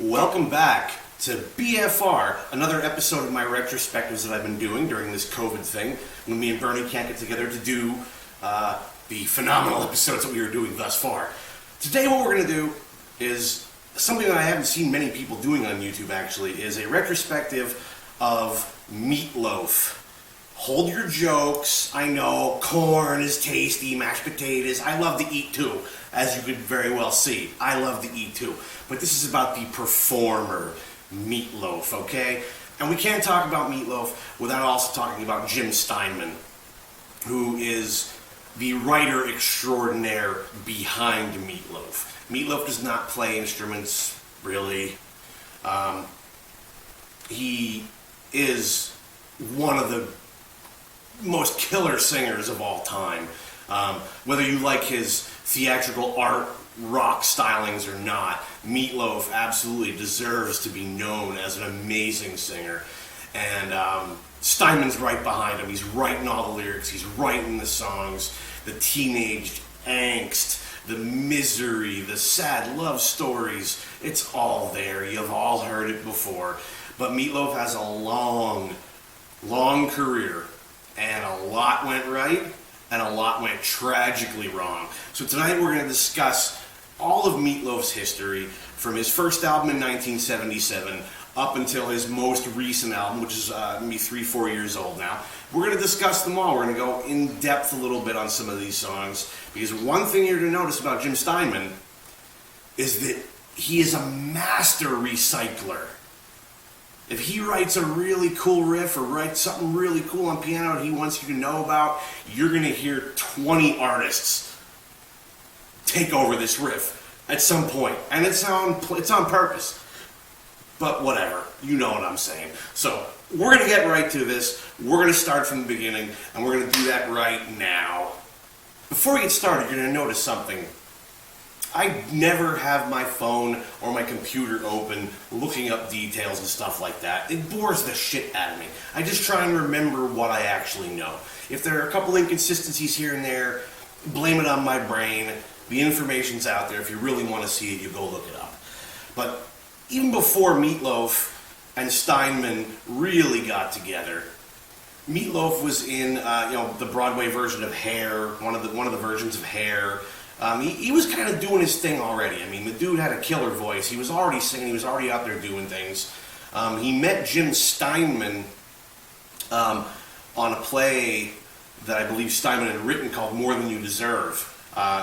Welcome back to BFR, another episode of my retrospectives that I've been doing during this COVID thing, when me and Bernie can't get together to do the phenomenal episodes that we were doing thus far. Today what we're going to do is something that I haven't seen many people doing on YouTube actually, is a retrospective of Meat Loaf. Hold your jokes. I know corn is tasty, mashed potatoes. I love to eat too, as you could very well see. I love to eat too. But this is about the performer, Meat Loaf, okay? And we can't talk about Meat Loaf without also talking about Jim Steinman, who is the writer extraordinaire behind Meat Loaf. Meat Loaf does not play instruments, really. He is one of the most killer singers of all time. Whether you like his theatrical art rock stylings or not, Meat Loaf absolutely deserves to be known as an amazing singer. And Steinman's right behind him. He's writing all the lyrics, he's writing the songs, the teenage angst, the misery, the sad love stories. It's all there. You've all heard it before. But Meat Loaf has a long career, and a lot went right, and a lot went tragically wrong. So tonight we're going to discuss all of Meat Loaf's history, from his first album in 1977 up until his most recent album, which is maybe 3-4 years old now. We're going to discuss them all. We're going to go in depth a little bit on some of these songs, because one thing you're to notice about Jim Steinman is that he is a master recycler. If he writes a really cool riff or writes something really cool on piano that he wants you to know about, you're going to hear 20 artists take over this riff at some point. And it's on purpose. But whatever, you know what I'm saying. So we're going to get right to this. We're going to start from the beginning, and we're going to do that right now. Before we get started, you're going to notice something. I never have my phone or my computer open looking up details and stuff like that. It bores the shit out of me. I just try and remember what I actually know. If there are a couple inconsistencies here and there, blame it on my brain. The information's out there. If you really want to see it, you go look it up. But even before Meat Loaf and Steinman really got together, Meat Loaf was in the Broadway version of Hair, one of the versions of Hair. He was kind of doing his thing already. I mean, the dude had a killer voice. He was already singing. He was already out there doing things. He met Jim Steinman on a play that I believe Steinman had written called More Than You Deserve,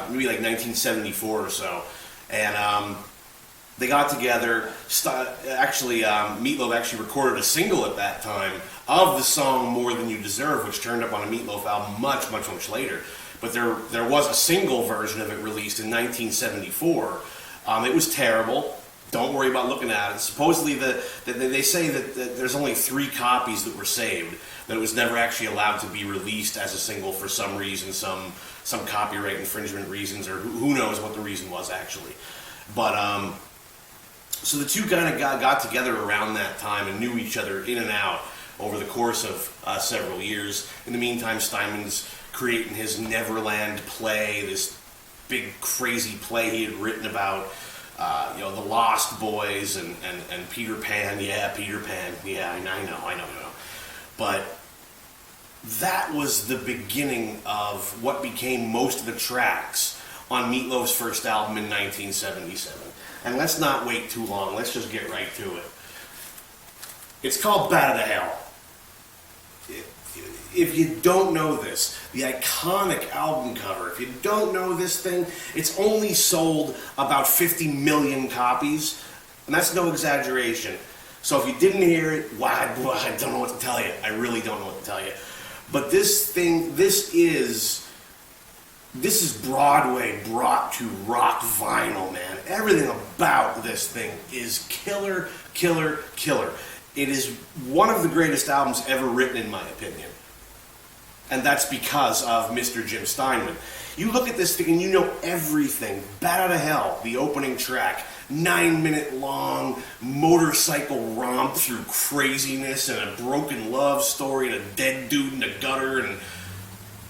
maybe like 1974 or so. And they got together. Meat Loaf actually recorded a single at that time of the song More Than You Deserve, which turned up on a Meat Loaf album much later. But there was a single version of it released in 1974. It was terrible. Don't worry about looking at it. Supposedly, they say that there's only 3 copies that were saved, that it was never actually allowed to be released as a single for some reason, some copyright infringement reasons, or who knows what the reason was actually. But so the two kind of got together around that time and knew each other in and out over the course of several years. In the meantime, Steinman's creating his Neverland play, this big crazy play he had written about the Lost Boys and Peter Pan. Yeah, Peter Pan. Yeah, I know. But that was the beginning of what became most of the tracks on Meat Loaf's first album in 1977. And let's not wait too long. Let's just get right to it. It's called Bat Out of Hell. If you don't know this, the iconic album cover, if you don't know this thing, it's only sold about 50 million copies, and that's no exaggeration. So if you didn't hear it, I don't know what to tell you. I really don't know what to tell you. But this is Broadway brought to rock vinyl, man. Everything about this thing is killer. It is one of the greatest albums ever written, in my opinion. And that's because of Mr. Jim Steinman. You look at this thing and you know everything. Bat Out of Hell, the opening track, 9-minute long motorcycle romp through craziness and a broken love story and a dead dude in a gutter. And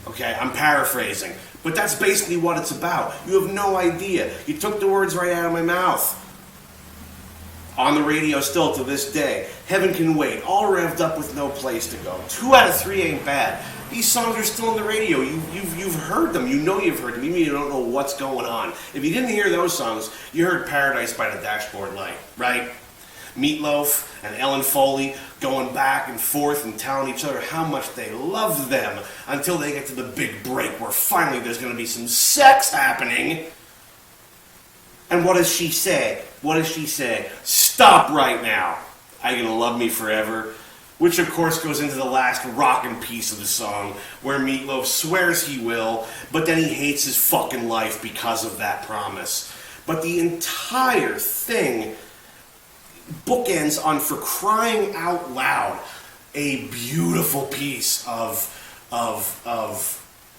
okay, I'm paraphrasing, but that's basically what it's about. You have no idea. You took the words right out of my mouth. On the radio still to this day. Heaven Can Wait, all revved up with No Place to Go. 2 out of 3 ain't bad. These songs are still on the radio. You've heard them. You know you've heard them. Even if you don't know what's going on. If you didn't hear those songs, you heard Paradise by the Dashboard Light, right? Meat Loaf and Ellen Foley going back and forth and telling each other how much they love them until they get to the big break where finally there's going to be some sex happening. And what does she say? What does she say? Stop right now. Are you gonna love me forever? Which of course goes into the last rockin' piece of the song where Meat Loaf swears he will, but then he hates his fucking life because of that promise. But the entire thing bookends on, for crying out loud, a beautiful piece of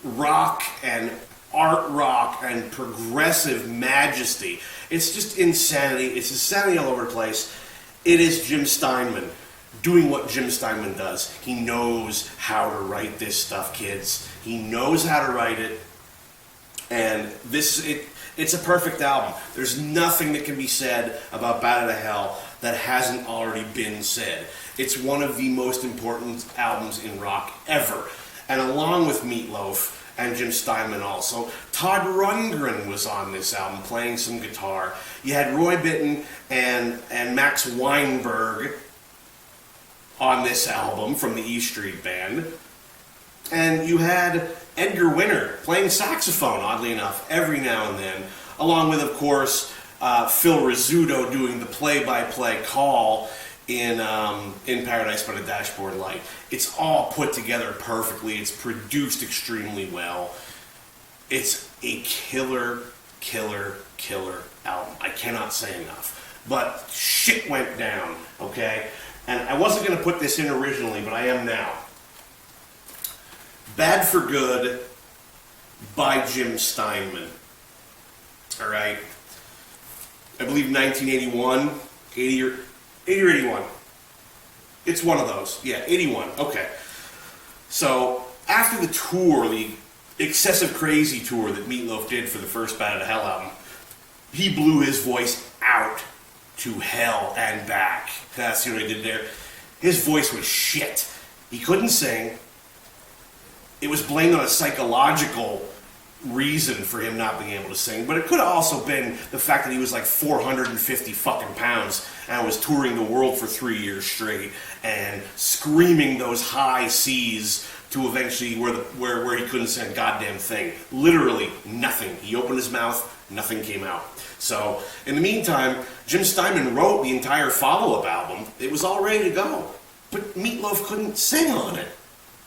rock and art rock and progressive majesty. It's just insanity. It's insanity all over the place. It is Jim Steinman doing what Jim Steinman does. He knows how to write this stuff, kids. He knows how to write it. And it's a perfect album. There's nothing that can be said about Bat Out of Hell that hasn't already been said. It's one of the most important albums in rock ever. And along with Meat Loaf and Jim Steinman also, Todd Rundgren was on this album playing some guitar. You had Roy Bittan and Max Weinberg on this album from the E Street Band. And you had Edgar Winter playing saxophone, oddly enough, every now and then, along with, of course, Phil Rizzuto doing the play-by-play call in Paradise by the Dashboard Light. It's all put together perfectly. It's produced extremely well. It's a killer album. I cannot say enough. But shit went down, okay? And I wasn't going to put this in originally, but I am now. Bad for Good by Jim Steinman. All right? I believe 1981, 80 or 81. It's one of those. Yeah, 81. Okay. So, after the tour, the Excessive Crazy tour that Meat Loaf did for the first Bat Out of Hell album, he blew his voice out to hell and back. That's what he did there. His voice was shit. He couldn't sing. It was blamed on a psychological reason for him not being able to sing, but it could have also been the fact that he was like 450 fucking pounds and was touring the world for 3 years straight and screaming those high C's to eventually where he couldn't say a goddamn thing. Literally nothing. He opened his mouth, nothing came out. So, in the meantime, Jim Steinman wrote the entire follow-up album. It was all ready to go, but Meat Loaf couldn't sing on it,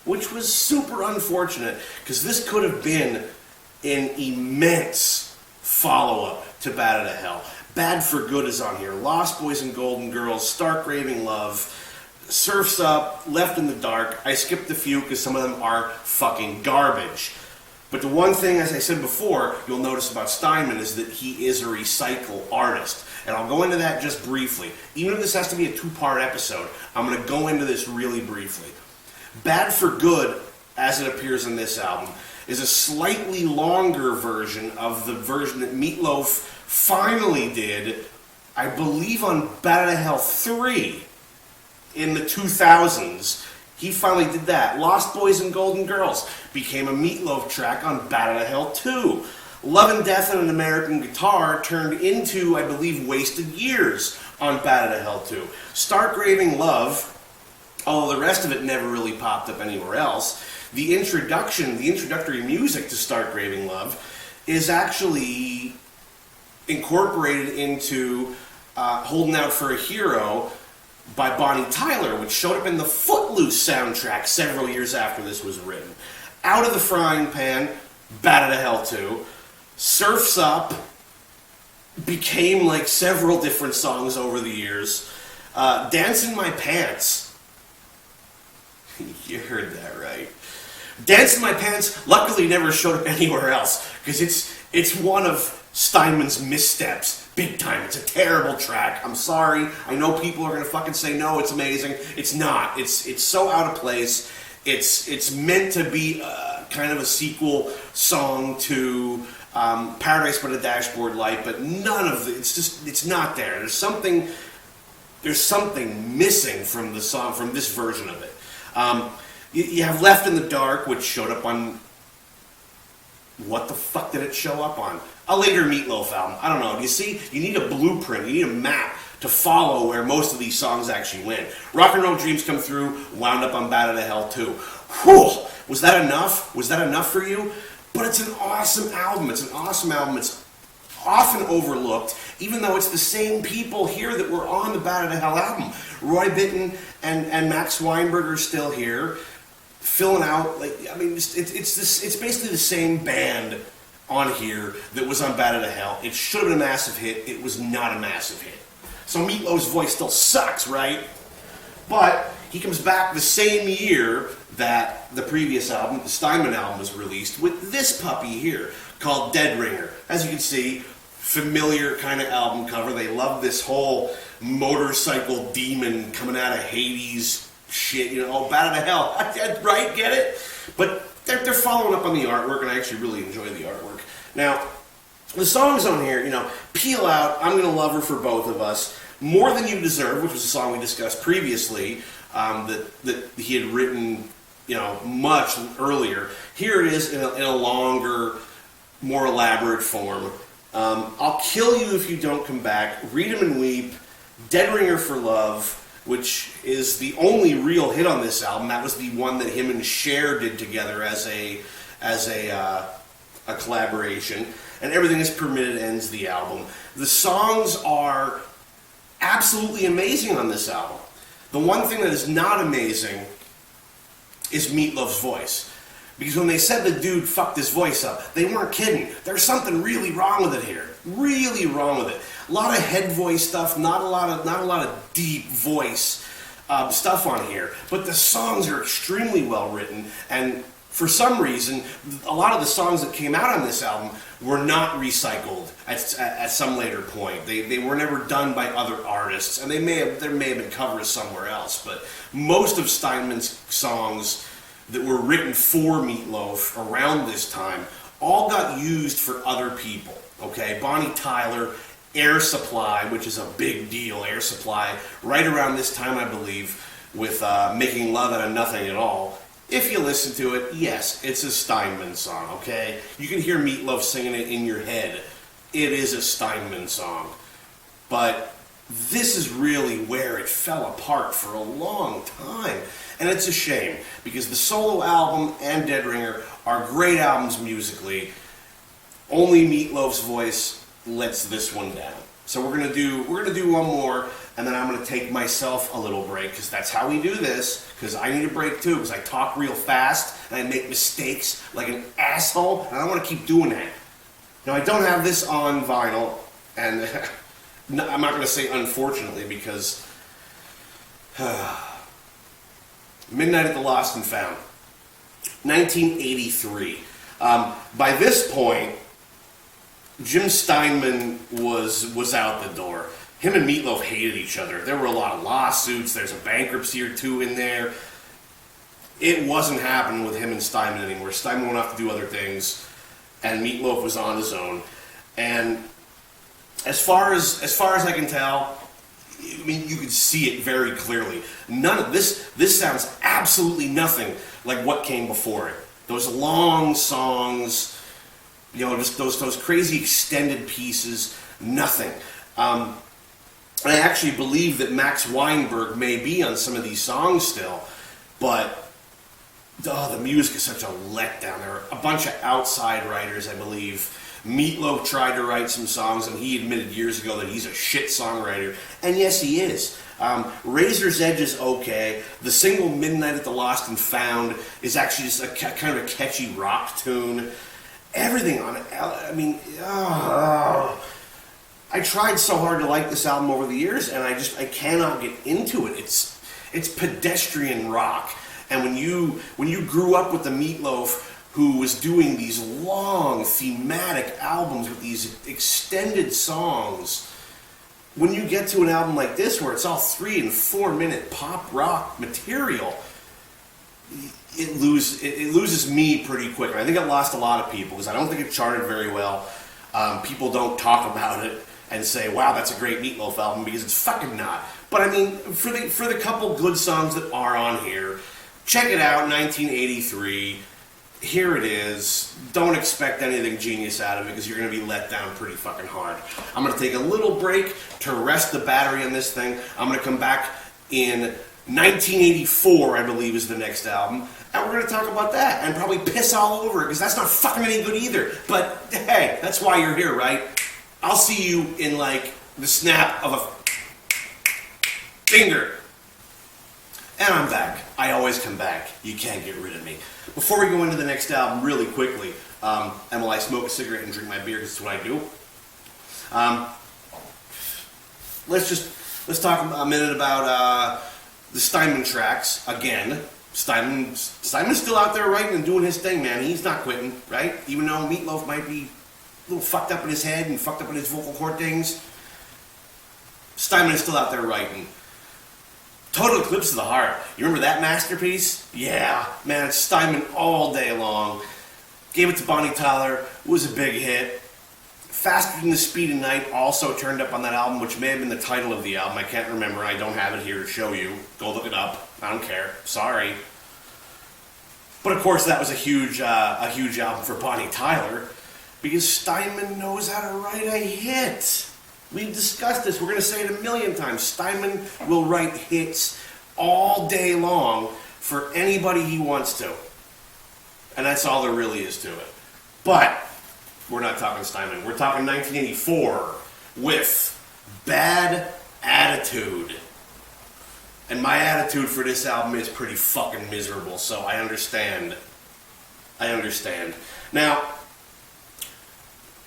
which was super unfortunate, because this could have been an immense follow-up to Bat Out of Hell. Bad for Good is on here. Lost Boys and Golden Girls, Stark Raving Love, Surf's Up, Left in the Dark. I skipped a few because some of them are fucking garbage. But the one thing, as I said before, you'll notice about Steinman is that he is a recycle artist. And I'll go into that just briefly. Even if this has to be a 2-part episode, I'm going to go into this really briefly. Bad for Good, as it appears in this album, is a slightly longer version of the version that Meat Loaf finally did, I believe, on Bat Out of Hell 3 in the 2000s. He finally did that. Lost Boys and Golden Girls became a Meat Loaf track on Bat Out of Hell 2. Love and Death and an American Guitar turned into, I believe, Wasted Years on Bat Out of Hell 2. Stark Raving Love, although the rest of it never really popped up anywhere else, the introductory music to Stark Raving Love is actually incorporated into Holding Out for a Hero by Bonnie Tyler, which showed up in the Footloose soundtrack several years after this was written. Out of the Frying Pan, Bat Out of Hell 2. Surf's Up became like several different songs over the years. Dance in My Pants. You heard that right. Dance in My Pants luckily never showed up anywhere else, because it's one of Steinman's missteps, big time. It's a terrible track. I'm sorry. I know people are gonna fucking say no, it's amazing. It's not. It's so out of place. It's meant to be kind of a sequel song to Paradise by the Dashboard Light, but none of it. It's not there. There's something there's something missing from the song, from this version of it. You have Left in the Dark, which showed up on, what the fuck did it show up on? A later Meat Loaf album. I don't know. You see, you need a blueprint, you need a map to follow where most of these songs actually went. Rock and Roll Dreams Come Through wound up on Bat Out of Hell too. Whew! Was that enough? Was that enough for you? But it's an awesome album. It's an awesome album. It's often overlooked, even though it's the same people here that were on the Bat Out of Hell album. Roy Bittan and Max Weinberg are still here, filling out. Like, I mean, it's basically the same band on here that was on Bat Out of Hell. It should have been a massive hit. It was not a massive hit. So Meat Loaf's voice still sucks, right? But he comes back the same year that the previous album, the Steinman album, was released with this puppy here called Dead Ringer. As you can see, familiar kind of album cover. They love this whole motorcycle demon coming out of Hades shit, you know, Bat Out of Hell, right? Get it? But they're following up on the artwork, and I actually really enjoy the artwork. Now, the songs on here, you know, Peel Out, I'm Gonna Love Her for Both of Us, More Than You Deserve, which was a song we discussed previously, that he had written, you know, much earlier. Here it is in a longer, more elaborate form. I'll Kill You If You Don't Come Back, Read 'Em and Weep, Dead Ringer for Love, which is the only real hit on this album. That was the one that him and Cher did together as a collaboration. And Everything Is Permitted ends the album. The songs are absolutely amazing on this album. The one thing that is not amazing is Meat Loaf's voice. Because when they said the dude fucked his voice up, they weren't kidding. There's something really wrong with it here. Really wrong with it. A lot of head voice stuff, not a lot of deep voice stuff on here. But the songs are extremely well written, and for some reason, a lot of the songs that came out on this album were not recycled at some later point. They were never done by other artists, and there may have been covers somewhere else. But most of Steinman's songs that were written for Meat Loaf around this time all got used for other people. Okay, Bonnie Tyler, Air Supply, which is a big deal. Air Supply, right around this time, I believe, with Making Love Out of Nothing at All. If you listen to it, yes, it's a Steinman song, okay? You can hear Meat Loaf singing it in your head. It is a Steinman song. But this is really where it fell apart for a long time. And it's a shame, because the solo album and Dead Ringer are great albums musically. Only Meat Loaf's voice lets this one down. So we're gonna do one more, and then I'm gonna take myself a little break, because that's how we do this. Because I need a break too, because I talk real fast and I make mistakes like an asshole, and I don't want to keep doing that. Now, I don't have this on vinyl, and I'm not gonna say unfortunately, because Midnight at the Lost and Found, 1983. By this point, Jim Steinman was out the door. Him and Meat Loaf hated each other. There were a lot of lawsuits. There's a bankruptcy or two in there. It wasn't happening with him and Steinman anymore. Steinman went off to do other things, and Meat Loaf was on his own. And as far as I can tell, I mean, you could see it very clearly. None of this sounds absolutely nothing like what came before it. Those long songs, you know, just those crazy extended pieces, nothing. I actually believe that Max Weinberg may be on some of these songs still, but the music is such a letdown. There are a bunch of outside writers, I believe. Meat Loaf tried to write some songs, and he admitted years ago that he's a shit songwriter, and yes, he is. Razor's Edge is okay. The single Midnight at the Lost and Found is actually just a kind of a catchy rock tune. Everything on it, I mean, I tried so hard to like this album over the years, and I cannot get into it. It's pedestrian rock, and when you grew up with the Meat Loaf, who was doing these long thematic albums with these extended songs, when you get to an album like this where it's all 3 and 4 minute pop rock material, it loses me pretty quick. And I think it lost a lot of people because I don't think it charted very well. People don't talk about it and say, wow, that's a great Meat Loaf album, because it's fucking not. But I mean, for the couple good songs that are on here, check it out, 1983. Here it is. Don't expect anything genius out of it, because you're going to be let down pretty fucking hard. I'm going to take a little break to rest the battery on this thing. I'm going to come back in 1984, I believe, is the next album. And we're going to talk about that and probably piss all over it, because that's not fucking any good either. But hey, that's why you're here, right? I'll see you in like the snap of a finger. And I'm back. I always come back. You can't get rid of me. Before we go into the next album, really quickly, and while I smoke a cigarette and drink my beer, because it's what I do, let's talk a minute about the Steinman tracks again. Steinman's still out there writing and doing his thing, man. He's not quitting, right? Even though Meat Loaf might be a little fucked up in his head and fucked up in his vocal cord things, Steinman is still out there writing. Total Eclipse of the Heart. You remember that masterpiece? Yeah, man, it's Steinman all day long. Gave it to Bonnie Tyler. It was a big hit. Faster Than the Speed of Night also turned up on that album, which may have been the title of the album. I can't remember. I don't have it here to show you. Go look it up. I don't care. Sorry. But of course, that was a huge album for Bonnie Tyler, because Steinman knows how to write a hit. We've discussed this. We're going to say it a million times. Steinman will write hits all day long for anybody he wants to. And that's all there really is to it. But we're not talking Steinman. We're talking 1984 with Bad Attitude. And my attitude for this album is pretty fucking miserable, so I understand. Now,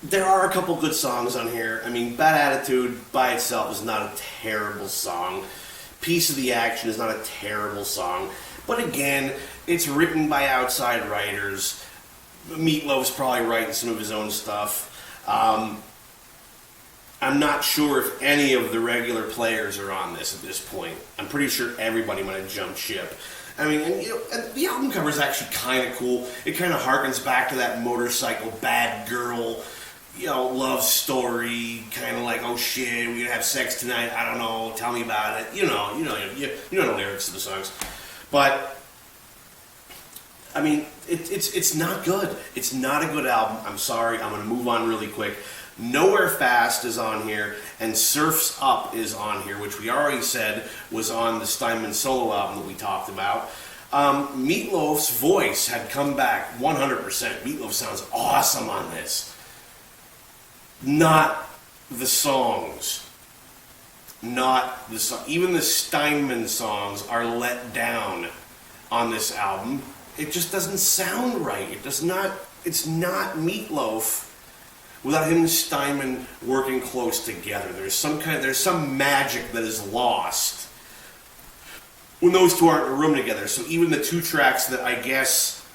there are a couple good songs on here. I mean, Bad Attitude by itself is not a terrible song. Piece of the Action is not a terrible song. But again, it's written by outside writers. Meat Loaf's probably writing some of his own stuff. I'm not sure if any of the regular players are on this at this point. I'm pretty sure everybody might have jumped ship. I mean, and the album cover is actually kind of cool. It kind of harkens back to that motorcycle bad girl, love story, kind of like, oh shit, we're gonna have sex tonight, I don't know, tell me about it. You know the lyrics to the songs. But I mean, it's not good. It's not a good album. I'm sorry. I'm gonna move on really quick. Nowhere Fast is on here, and Surf's Up is on here, which we already said was on the Steinman solo album that we talked about. Meat Loaf's voice had come back 100%. Meat Loaf sounds awesome on this. Not the songs. Even the Steinman songs are let down on this album. It just doesn't sound right. It's not Meat Loaf without him and Steinman working close together. There's some magic that is lost when those two aren't in a room together. So even the two tracks that I guess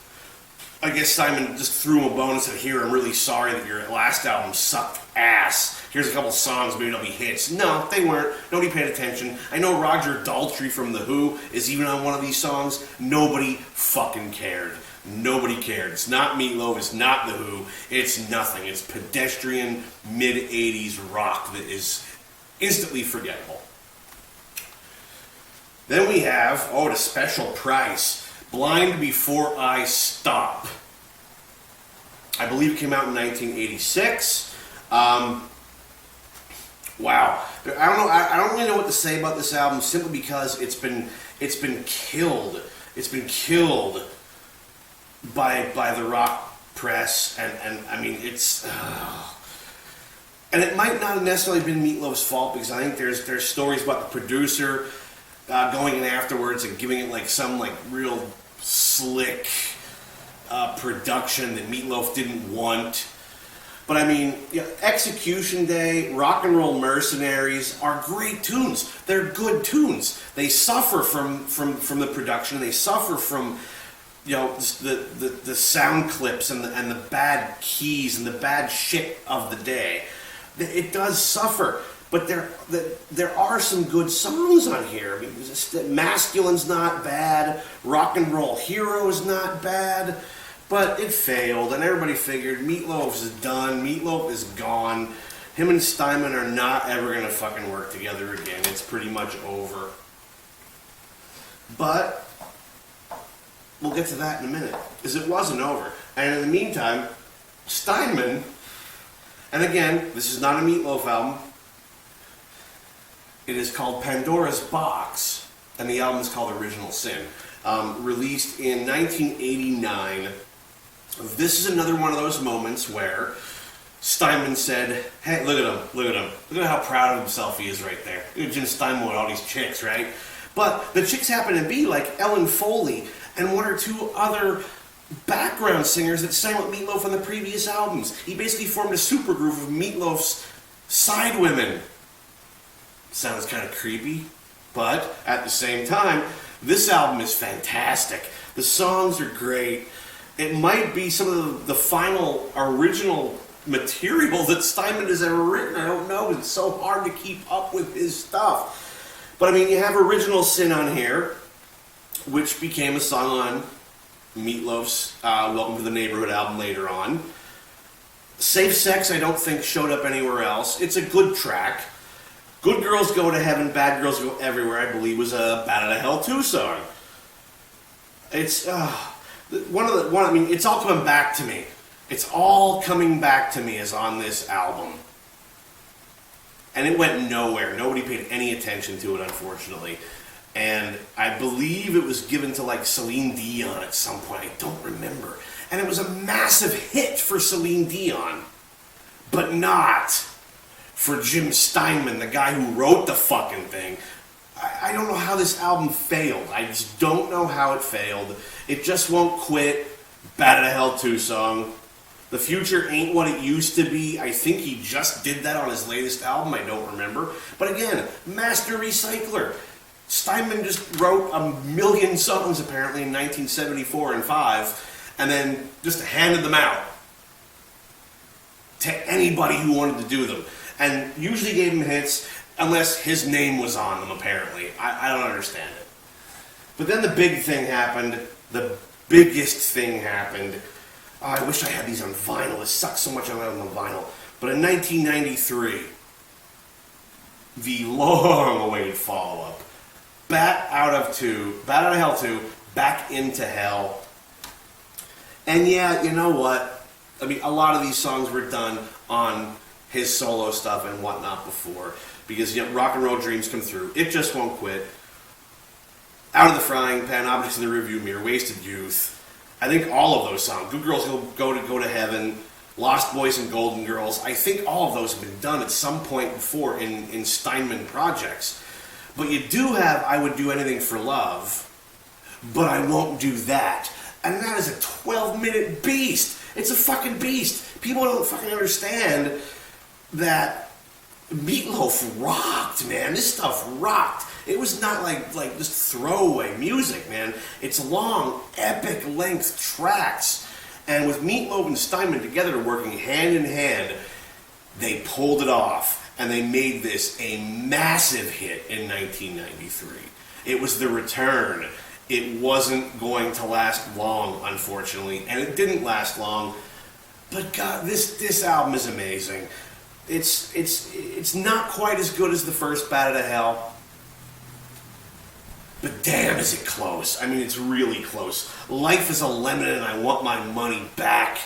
Steinman just threw him a bone and said, here, I'm really sorry that your last album sucked ass. Here's a couple songs, maybe they'll be hits. No, they weren't. Nobody paid attention. I know Roger Daltrey from The Who is even on one of these songs. Nobody fucking cared. Nobody cared. It's not Meat Loaf. It's not The Who. It's nothing. It's pedestrian mid-'80s rock that is instantly forgettable. Then we have, at a special price, Blind Before I Stop. I believe it came out in 1986. Wow. I don't know. I don't really know what to say about this album, simply because it's been killed. It's been killed by the rock press, and I mean, it's and it might not have necessarily been Meat Loaf's fault, because I think there's stories about the producer going in afterwards and giving it like some like real slick production that Meat Loaf didn't want. But I mean, Execution Day, Rock and Roll Mercenaries are great tunes. They're good tunes. They suffer from the production. They suffer from the sound clips and the bad keys and the bad shit of the day. It does suffer, but there are some good songs on here. I mean, Masculine's not bad. Rock and Roll Hero is not bad. But it failed, and everybody figured Meat Loaf is done. Meat Loaf is gone. Him and Steinman are not ever going to fucking work together again. It's pretty much over. But we'll get to that in a minute, because it wasn't over. And in the meantime, Steinman, and again, this is not a Meat Loaf album. It is called Pandoras Box, and the album is called Original Sin. Released in 1989. This is another one of those moments where Steinman said, hey, look at him, look at him. Look at how proud of himself he is right there. Look at Jim Steinman with all these chicks, right? But the chicks happen to be like Ellen Foley and one or two other background singers that sang with Meat Loaf on the previous albums. He basically formed a supergroup of Meat Loaf's side women. Sounds kind of creepy, but at the same time, this album is fantastic. The songs are great. It might be some of the final original material that Steinman has ever written. I don't know. It's so hard to keep up with his stuff. But I mean, you have Original Sin on here, which became a song on Meat Loaf's Welcome to the Neighborhood album later on. Safe Sex, I don't think showed up anywhere else. It's a good track. Good Girls Go to Heaven, Bad Girls Go Everywhere, I believe, was a Bat Out of Hell 2 song. It's it's all coming back to me. It's all coming back to me is on this album. And it went nowhere. Nobody paid any attention to it, unfortunately. And I believe it was given to like Celine Dion at some point. I don't remember. And it was a massive hit for Celine Dion, but not for Jim Steinman, the guy who wrote the fucking thing. I don't know how this album failed. I just don't know how it failed. It Just Won't Quit, Bat Out of Hell 2 song. The Future Ain't What It Used to Be. I think he just did that on his latest album. I don't remember. But again, master recycler. Steinman just wrote a million songs apparently in 1974 and 5, and then just handed them out to anybody who wanted to do them. And usually gave him hits unless his name was on them, apparently. I don't understand it. But then the big thing happened. The biggest thing happened. Oh, I wish I had these on vinyl. It sucks so much I don't have them on vinyl. But in 1993, the long-awaited follow-up, Bat Out of Hell 2, Back Into Hell. And yeah, you know what? I mean, a lot of these songs were done on his solo stuff and whatnot before, because Rock and Roll Dreams Come Through, It Just Won't Quit, Out of the Frying Pan, Objects in the Rearview Mirror, Wasted Youth. I think all of those songs, Good Girls Go to Heaven, Lost Boys and Golden Girls, I think all of those have been done at some point before in Steinman projects. But you do have I Would Do Anything for Love, but I Won't Do That. And that is a 12-minute beast. It's a fucking beast. People don't fucking understand that Meat Loaf rocked, man. This stuff rocked. It was not like just throwaway music, man. It's long, epic length tracks. And with Meat Loaf and Steinman together working hand in hand, they pulled it off. And they made this a massive hit in 1993. It was the return. It wasn't going to last long, unfortunately. And it didn't last long. But God, this album is amazing. It's not quite as good as the first Bat Out of Hell, but damn is it close. I mean, it's really close. Life is a Lemon and I Want My Money Back.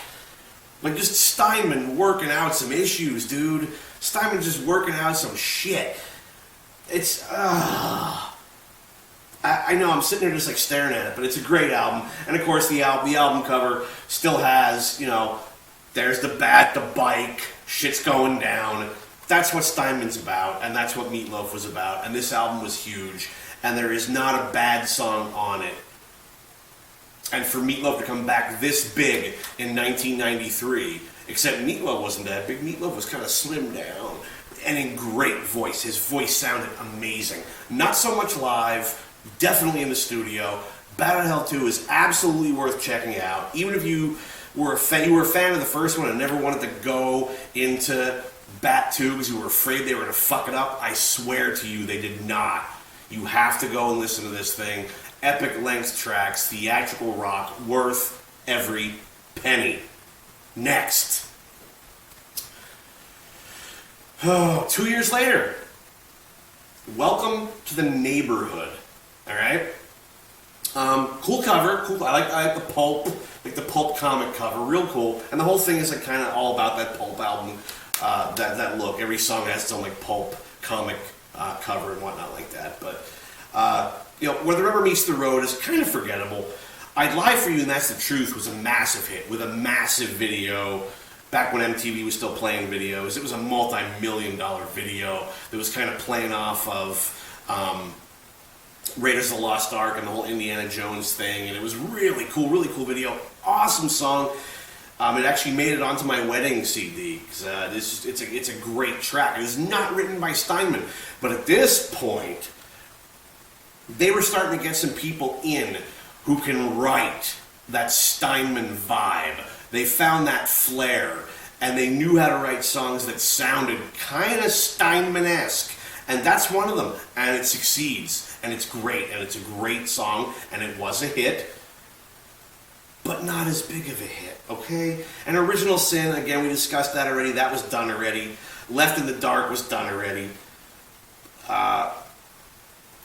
Like, just Steinman working out some issues, dude. Steinman just working out some shit. It's, I know, I'm sitting there just like staring at it, but it's a great album. And of course, the album cover still has, there's the bat, the bike, shit's going down. That's what Steinman's about, and that's what Meat Loaf was about. And this album was huge, and there is not a bad song on it. And for Meat Loaf to come back this big in 1993, except Meat Loaf wasn't that big. Meat Loaf was kind of slimmed down, and in great voice. His voice sounded amazing. Not so much live, definitely in the studio. Bat Out of Hell 2 is absolutely worth checking out. Even if you were a fan of the first one and never wanted to go into Bat 2 because you were afraid they were going to fuck it up, I swear to you they did not. You have to go and listen to this thing. Epic length tracks, theatrical rock, worth every penny. Next. Oh, 2 years later, Welcome to the Neighborhood. All right. Cool cover. Cool. I like the pulp comic cover. Real cool. And the whole thing is like kind of all about that pulp album, that look. Every song has its own like pulp comic cover and whatnot like that. But Where the Rubber Meets the Road is kind of forgettable. I'd Lie for You and That's the Truth was a massive hit with a massive video. Back when MTV was still playing videos, it was a multi-million-dollar video that was kind of playing off of Raiders of the Lost Ark and the whole Indiana Jones thing, and it was really cool video. Awesome song. It actually made it onto my wedding CD because it's a great track. It is not written by Steinman, but at this point, they were starting to get some people in who can write that Steinman vibe. They found that flair, and they knew how to write songs that sounded kind of Steinman-esque, and that's one of them, and it succeeds, and it's great, and it's a great song, and it was a hit, but not as big of a hit, okay? And Original Sin, again, we discussed that already. That was done already. Left in the Dark was done already.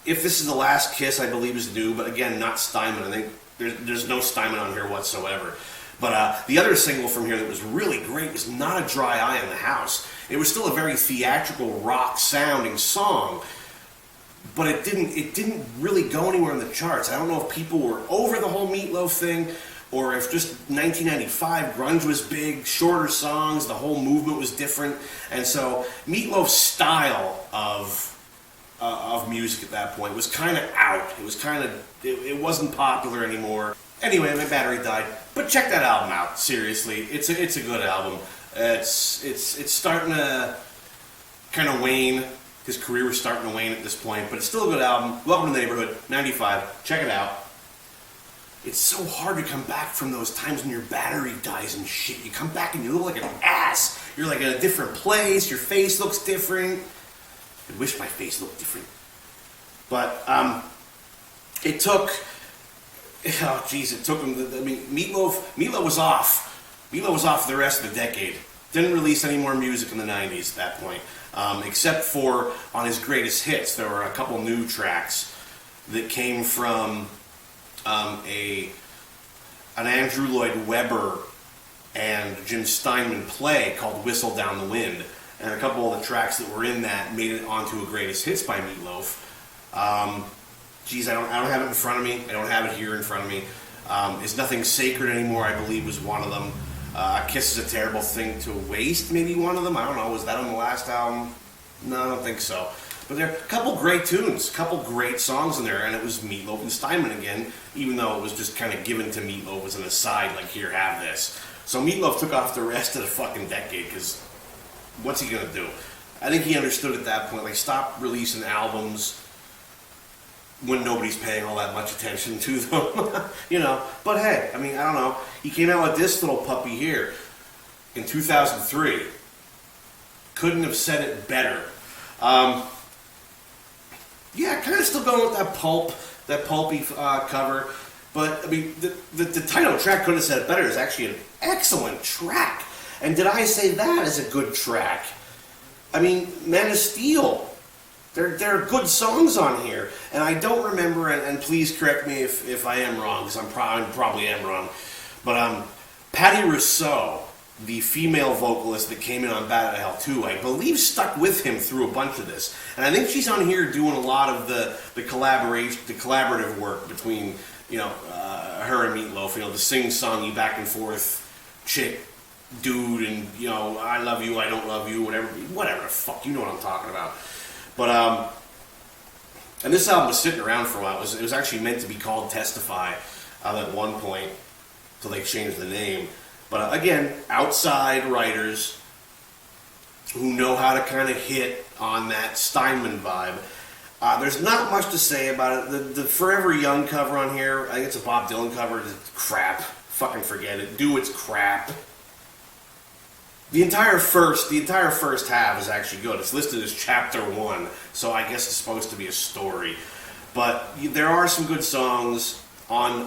If This Is the Last Kiss, I believe, is new, but again, not Steinman. I think there's no Steinman on here whatsoever. But the other single from here that was really great was Not a Dry Eye in the House. It was still a very theatrical, rock-sounding song, but it didn't really go anywhere in the charts. I don't know if people were over the whole Meat Loaf thing, or if just 1995 grunge was big, shorter songs, the whole movement was different, and so Meat Loaf's style of music at that point was kind of out. It was it wasn't popular anymore. Anyway, my battery died. But check that album out. Seriously, it's a good album. It's starting to kind of wane. His career was starting to wane at this point, but it's still a good album. Welcome to the Neighborhood, 95. Check it out. It's so hard to come back from those times when your battery dies and shit. You come back and you look like an ass. You're like in a different place. Your face looks different. I wish my face looked different. But it took... Oh, jeez, it took him... Meat Loaf was off. Meat Loaf was off for the rest of the decade. Didn't release any more music in the 90s at that point. Except for on his greatest hits. There were a couple new tracks that came from an Andrew Lloyd Webber and Jim Steinman play called Whistle Down the Wind. And a couple of the tracks that were in that made it onto a greatest hits by Meat Loaf. Geez, I don't have it in front of me. I don't have it here in front of me. Is Nothing Sacred Anymore, I believe, was one of them. Kiss Is a Terrible Thing to Waste, maybe one of them. I don't know. Was that on the last album? No, I don't think so. But there are a couple great tunes, a couple great songs in there, and it was Meat Loaf and Steinman again, even though it was just kind of given to Meat Loaf as an aside, like, here, have this. So Meat Loaf took off the rest of the fucking decade, because what's he going to do? I think he understood at that point, like, stop releasing albums when nobody's paying all that much attention to them, you know. But hey, I mean, I don't know. He came out with this little puppy here in 2003. Couldn't have said it better. Yeah, kind of still going with that pulpy cover. But I mean, the title track, Couldn't Have Said It Better, is actually an excellent track. And did I say that is a good track? I mean, Man of Steel. There are good songs on here, and I don't remember, and please correct me if I am wrong, because I probably am wrong, but Patti Rousseau, the female vocalist that came in on Bat Out of Hell 2, I believe stuck with him through a bunch of this, and I think she's on here doing a lot of the collaborative work between, you know, her and Meat Loaf, you know, the sing-songy back and forth chick, dude, and, you know, I love you, I don't love you, whatever the fuck, you know what I'm talking about. But, and this album was sitting around for a while. It was actually meant to be called Testify at one point, until they changed the name. But again, outside writers who know how to kind of hit on that Steinman vibe. There's not much to say about it. The Forever Young cover on here, I think it's a Bob Dylan cover. It's crap. Fucking forget it. It's crap. The entire first half is actually good. It's listed as Chapter 1, so I guess it's supposed to be a story. But there are some good songs on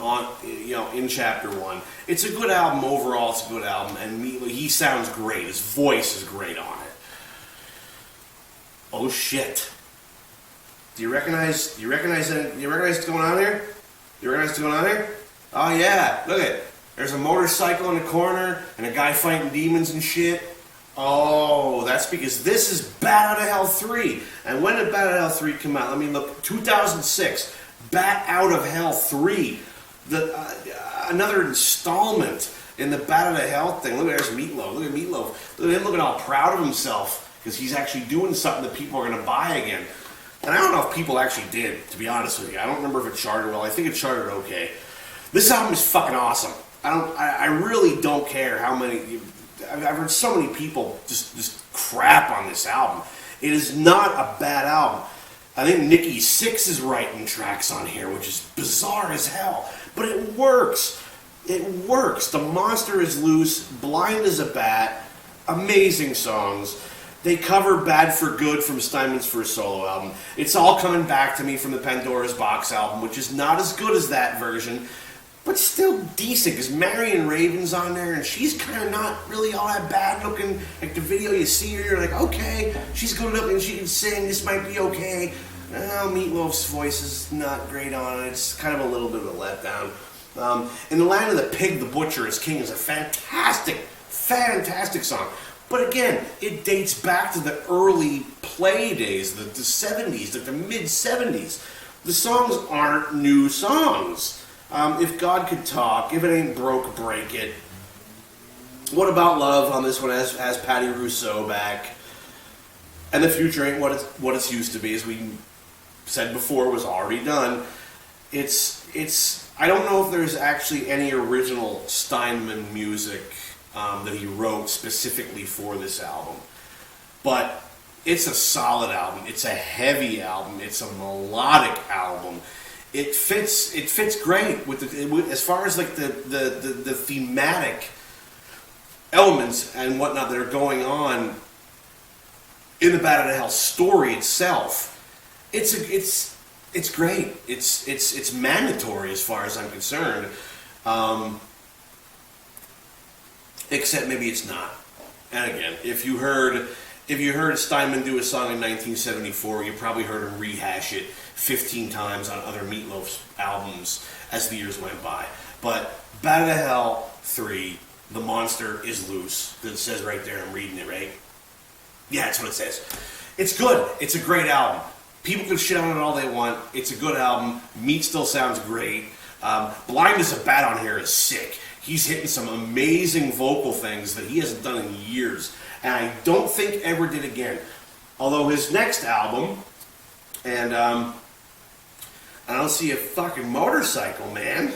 in Chapter 1. It's a good album overall. It's a good album, and he sounds great. His voice is great on it. Oh shit. Do you recognize what's going on here? Do you recognize what's going on here? Oh yeah, look at it. There's a motorcycle in the corner and a guy fighting demons and shit. Oh, that's because this is Bat Out of Hell 3. And when did Bat Out of Hell 3 come out? Let me look. 2006. Bat Out of Hell 3. Another installment in the Bat Out of Hell thing. Look at there's Meat Loaf. Look at Meat Loaf. Look at him looking all proud of himself because he's actually doing something that people are going to buy again. And I don't know if people actually did, to be honest with you. I don't remember if it charted well. I think it charted okay. This album is fucking awesome. I really don't care how many... I've heard so many people just crap on this album. It is not a bad album. I think Nikki Sixx is writing tracks on here, which is bizarre as hell. But it works. It works. The Monster is Loose, Blind as a Bat, amazing songs. They cover Bad for Good from Steinman's first solo album. It's all coming back to me from the Pandoras Box album, which is not as good as that version, but still decent, because Marion Raven's on there, and she's kind of not really all that bad looking. Like the video, you see her, you're like, okay, she's good looking, she can sing, this might be okay. Meat Loaf's voice is not great on it. It's kind of a little bit of a letdown. In the Land of the Pig, the Butcher is King is a fantastic, fantastic song. But again, it dates back to the early Play days, the 70s, like the mid-70s. The songs aren't new songs. If God Could Talk, If It Ain't Broke, Break It. What About Love on this one has Patty Rousseau back. And the future ain't what it's used to be, as we said before, was already done. It's I don't know if there's actually any original Steinman music that he wrote specifically for this album. But it's a solid album. It's a heavy album. It's a melodic album. It fits great as far as like the thematic elements and whatnot that are going on in the Bat Out of Hell story itself. It's great. It's mandatory as far as I'm concerned. Except maybe it's not. And again, if you heard Steinman do a song in 1974, you probably heard him rehash it 15 times on other Meat Loaf albums as the years went by. But Bat Out of Hell 3, The Monster is Loose. It says right there, I'm reading it, right? Yeah, that's what it says. It's good. It's a great album. People can shit on it all they want. It's a good album. Meat still sounds great. Blind as a Bat on here is sick. He's hitting some amazing vocal things that he hasn't done in years. And I don't think ever did again. Although his next album, and I don't see a fucking motorcycle, man.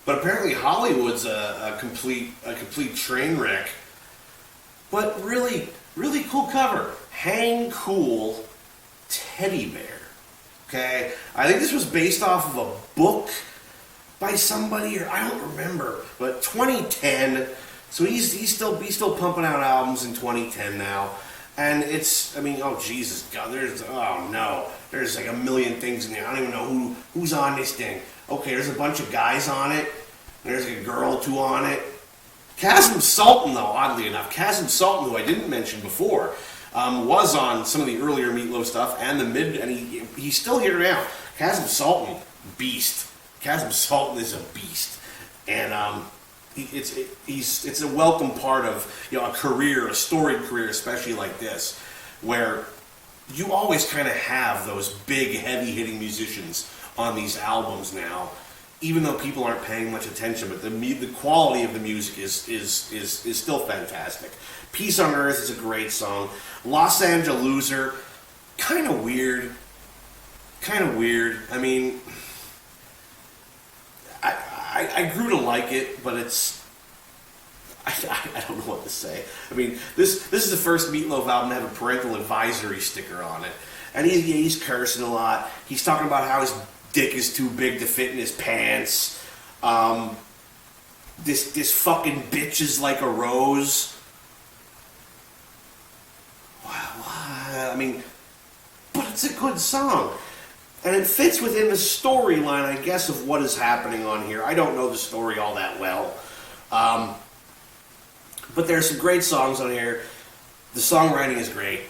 But apparently Hollywood's a complete train wreck. But really, really cool cover. Hang Cool Teddy Bear. Okay? I think this was based off of a book by somebody, or I don't remember, but 2010. So he's still pumping out albums in 2010 now, and it's, I mean, oh Jesus God, there's like a million things in there. I don't even know who's on this thing. Okay, there's a bunch of guys on it. There's a girl or two on it. Chasm Sultan, though, oddly enough, Chasm Sultan, who I didn't mention before, was on some of the earlier Meat Loaf stuff and he's still here now. Chasm Sultan, beast. Chasm Sultan is a beast, and it's a welcome part of a career, a storied career, especially like this, where you always kind of have those big, heavy-hitting musicians on these albums now, even though people aren't paying much attention. But the quality of the music is still fantastic. Peace on Earth is a great song. Los Angeles Loser, kind of weird. I mean, I grew to like it, but I don't know what to say. I mean, this is the first Meat Loaf album to have a parental advisory sticker on it. And he's cursing a lot. He's talking about how his dick is too big to fit in his pants. This fucking bitch is like a rose. I mean, but it's a good song. And it fits within the storyline, I guess, of what is happening on here. I don't know the story all that well. But there's some great songs on here. The songwriting is great.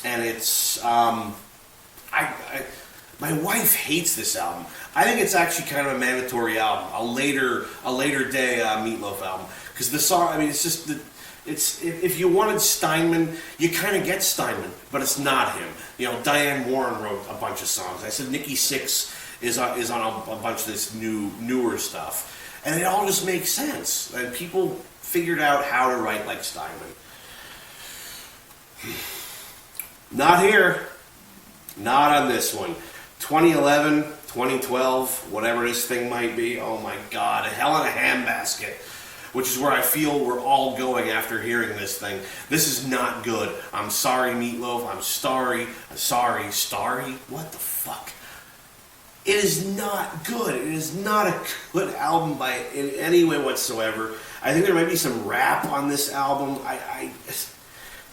and it's my wife hates this album. I think it's actually kind of a mandatory album, a later day Meat Loaf album, because the song. I mean, it's just it's if you wanted Steinman, you kind of get Steinman, but it's not him. You know, Diane Warren wrote a bunch of songs. I said Nikki Sixx is on a bunch of this newer stuff, and it all just makes sense. And people figured out how to write like Steinman. Not here. Not on this one. 2011, 2012, whatever this thing might be. Oh my God, a hell in a handbasket. Which is where I feel we're all going after hearing this thing. This is not good. I'm sorry, Meat Loaf. I'm sorry. Starry? What the fuck? It is not good. It is not a good album in any way whatsoever. I think there might be some rap on this album.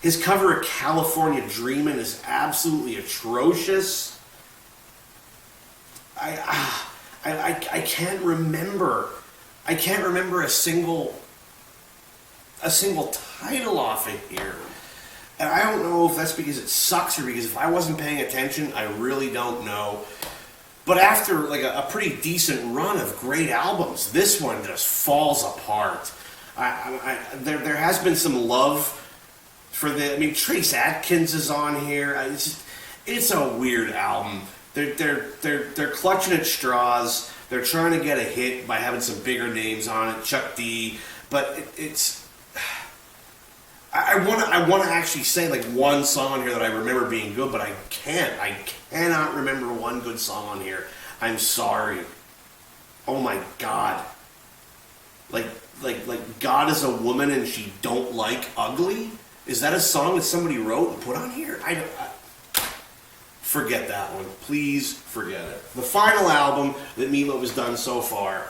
His cover of California Dreamin' is absolutely atrocious. I can't remember. I can't remember a single title off it here. And I don't know if that's because it sucks or because if I wasn't paying attention, I really don't know. But after like a pretty decent run of great albums, this one just falls apart. There has been some love for I mean, Trace Adkins is on here. It's a weird album. They're clutching at straws. They're trying to get a hit by having some bigger names on it, Chuck D. But it's. I want to actually say like one song on here that I remember being good, but I can't. I cannot remember one good song on here. I'm sorry. Oh my God. Like God is a woman and she don't like ugly? Is that a song that somebody wrote and put on here? Forget that one. Please forget it. The final album that Meat Loaf has done so far,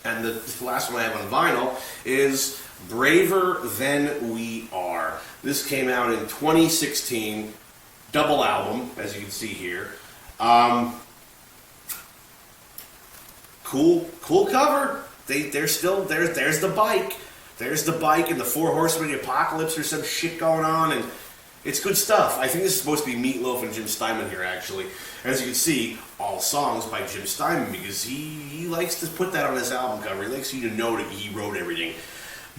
and the last one I have on vinyl, is Braver Than We Are. This came out in 2016. Double album, as you can see here. Cool cover. There's the bike. There's the bike and the Four Horsemen of the Apocalypse or some shit going on, and it's good stuff. I think this is supposed to be Meat Loaf and Jim Steinman here, actually. As you can see, all songs by Jim Steinman, because he likes to put that on his album cover. He likes you to know that he wrote everything.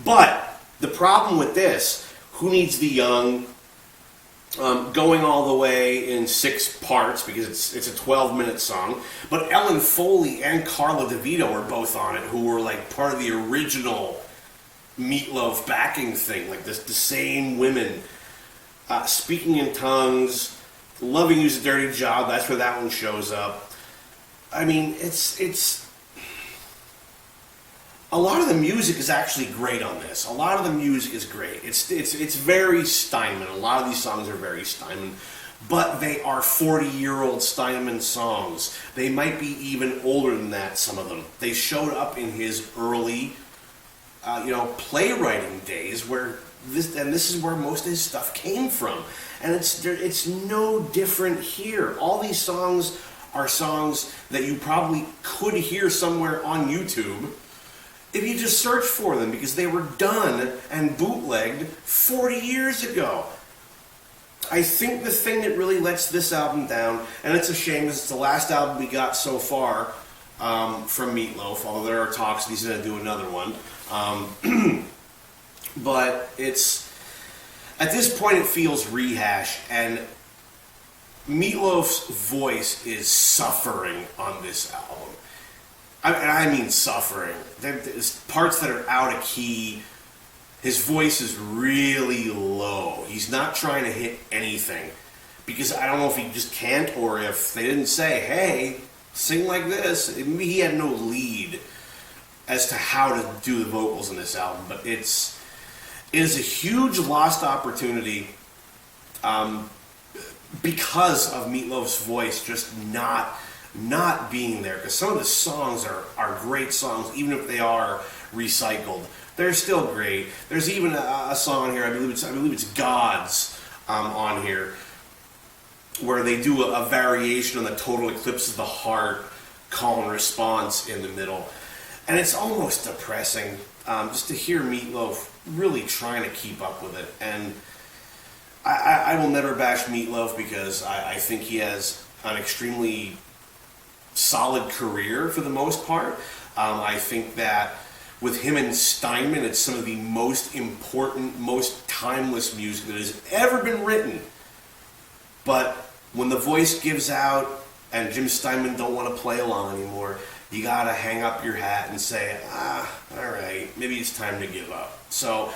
But the problem with this, Who Needs the Young, going all the way in 6 parts, because it's a 12-minute song. But Ellen Foley and Carla DeVito are both on it, who were like part of the original Meat Loaf backing thing, like the same women. Speaking in Tongues, Loving You's a Dirty Job, that's where that one shows up. I mean, it's a lot of the music is actually great on this. A lot of the music is great. It's very Steinman. A lot of these songs are very Steinman, but they are 40-year-old Steinman songs. They might be even older than that, some of them. They showed up in his early playwriting days, where this is where most of his stuff came from, and it's no different here. All these songs are songs that you probably could hear somewhere on YouTube if you just search for them, because they were done and bootlegged 40 years ago. I think the thing that really lets this album down, and it's a shame because it's the last album we got so far from Meat Loaf, although there are talks that he's going to do another one. But it's, at this point it feels rehash, and Meat Loaf's voice is suffering on this album. I mean suffering. There's parts that are out of key. His voice is really low. He's not trying to hit anything, because I don't know if he just can't, or if they didn't say, hey, sing like this. Maybe he had no lead as to how to do the vocals in this album, but it is a huge lost opportunity because of Meat Loaf's voice just not being there. Because some of the songs are great songs, even if they are recycled. They're still great. There's even a song here, I believe it's Gods on here, where they do a variation on the Total Eclipse of the Heart call and response in the middle. And it's almost depressing just to hear Meat Loaf really trying to keep up with it. And I will never bash Meat Loaf because I think he has an extremely solid career for the most part. I think that with him and Steinman, it's some of the most important, most timeless music that has ever been written. But when the voice gives out and Jim Steinman don't want to play along anymore, you gotta hang up your hat and say, alright, maybe it's time to give up. So,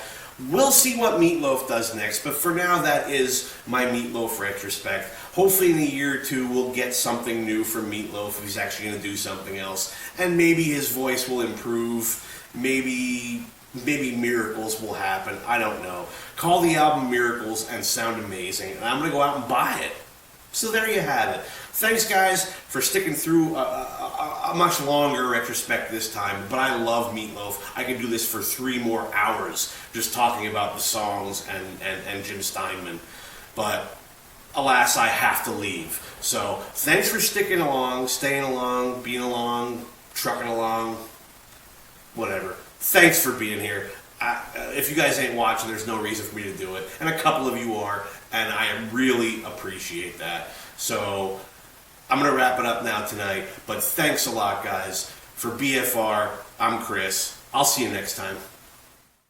we'll see what Meat Loaf does next, but for now, that is my Meat Loaf retrospect. Hopefully in a year or two, we'll get something new from Meat Loaf if he's actually going to do something else. And maybe his voice will improve. Maybe miracles will happen. I don't know. Call the album Miracles and sound amazing. And I'm going to go out and buy it. So there you have it. Thanks, guys, for sticking through a much longer retrospect this time. But I love Meat Loaf. I could do this for 3 more hours just talking about the songs and Jim Steinman. But alas, I have to leave. So thanks for sticking along, staying along, being along, trucking along, whatever. Thanks for being here. If you guys ain't watching, there's no reason for me to do it. And a couple of you are, and I really appreciate that. So I'm going to wrap it up now tonight. But thanks a lot, guys. For BFR, I'm Chris. I'll see you next time.